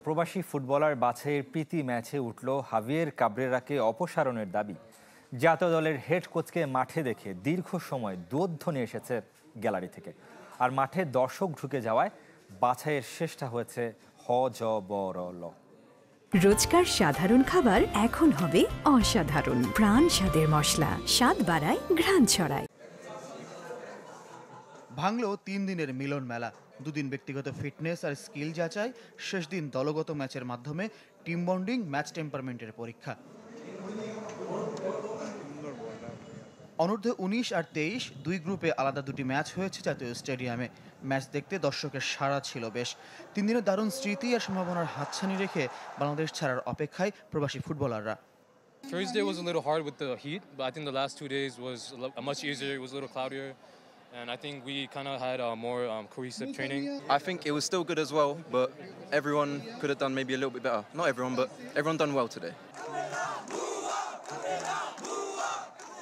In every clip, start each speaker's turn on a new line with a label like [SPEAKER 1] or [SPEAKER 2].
[SPEAKER 1] প্রবাসী ফুটবলার বাছাইয়ের প্রীতি ম্যাচে উঠল হাভিয়ের কাব্রেরাকে অপসারণের দাবি। জাতীয় দলের হেড কোচকে মাঠে দেখে দীর্ঘ সময় দুধধ্বনি এসেছে গ্যালারি থেকে। আর মাঠে দর্শক ঢুকে যাওয়ায় বাছাইয়ের শেষটা হয়েছে হজবরল।
[SPEAKER 2] রোজকার সাধারণ খাবার এখন হবে অসাধারণ। প্রাণ স্বাদের মশলা, স্বাদ বাড়ায়, ঘ্রাণ ছড়ায়।
[SPEAKER 3] ভাঙলো 3 দিনের মিলন মেলা। দুদিন ব্যক্তিগত ফিটনেস আর স্কিল যাচাই, শেষ দিন দলগত ম্যাচের মাধ্যমে টিম বন্ডিং, ম্যাচ টেম্পারমেন্টের পরীক্ষা। অনূর্ধ্ব 19 আর 23 দুই গ্রুপে আলাদা দুটি ম্যাচ হয়েছে জাতীয় স্টেডিয়ামে। ম্যাচ দেখতে দর্শকের সাড়া ছিল বেশ। 3 দিনের দারুণ স্মৃতি আর সম্ভাবনার হাতছানি রেখে বাংলাদেশ ছাড়ার অপেক্ষায় প্রবাসী ফুটবলাররা।
[SPEAKER 4] Thursday was a little hard with the heat, but I think the last 2 days was much easier. It was a little cloudier, and I think we kind of had more cohesive training.
[SPEAKER 5] I think it was still good as well, but everyone could have done maybe a little bit better. Not everyone, but everyone done well today.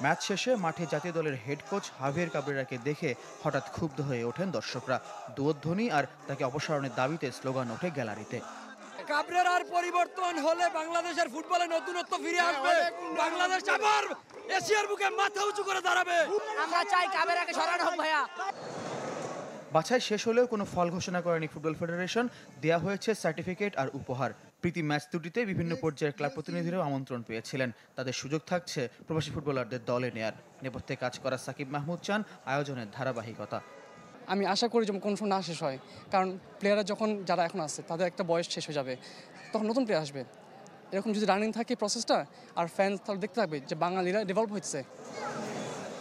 [SPEAKER 3] Match শেষে মাঠে জাতীয় দলের head coach Javier কাব্রেরাকে দেখে হঠাৎ ক্ষুব্ধ হয়ে ওঠেন দর্শকরা। দুধধ্বনি আর তাকে অপসারণের দাবিতে স্লোগান ওঠে গ্যালারিতে।
[SPEAKER 6] কাব্রেরার পরিবর্তন হলে বাংলাদেশের ফুটবলে নতুনত্ব ফিরে আসবে। বাংলাদেশ আবার এশিয়ার বুকে মাথা উঁচু করে দাঁড়াবে।
[SPEAKER 7] আমরা চাই কাব্রেরাকে সরানো হোক ভাইয়া।
[SPEAKER 3] বাছাই শেষ হলেও কোনো ফল ঘোষণা করেনি ফুটবল ফেডারেশন। দেয়া হয়েছে সার্টিফিকেট আর উপহার। প্রীতি ম্যাচ দুটিতে বিভিন্ন পর্যায়ের ক্লাব প্রতিনিধিরাও আমন্ত্রণ পেয়েছিলেন। তাদের সুযোগ থাকছে প্রবাসী ফুটবলারদের দলে নেয়ার। নেপথ্যে কাজ করা সাকিব মাহমুদ চান আয়োজনের ধারাবাহিকতা।
[SPEAKER 8] আমি আশা করি যেমন কোনো সময় না শেষ হয়, কারণ প্লেয়াররা যখন যারা এখন আছে তাদের একটা বয়স শেষ হয়ে যাবে, তখন নতুন প্লেয়ার আসবে। এরকম যদি রানিং থাকে প্রসেসটা, আর ফ্যান্স তাহলে দেখতে থাকবে যে বাঙালিরা ডেভেলপ হচ্ছে।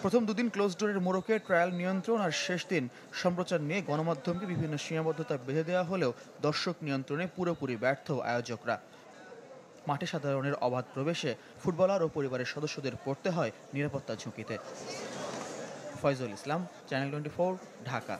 [SPEAKER 3] প্রথম দুদিন ক্লোজ ডোরের মোড়কে ট্রায়াল নিয়ন্ত্রণ আর শেষ দিন সম্প্রচার নিয়ে গণমাধ্যমকে বিভিন্ন সীমাবদ্ধতা বেঁধে দেওয়া হলেও দর্শক নিয়ন্ত্রণে পুরোপুরি ব্যর্থ আয়োজকরা। মাঠে সাধারণের অবাধ প্রবেশে ফুটবলার ও পরিবারের সদস্যদের পড়তে হয় নিরাপত্তা ঝুঁকিতে। ফয়জুল ইসলাম, চ্যানেল 24, ঢাকা।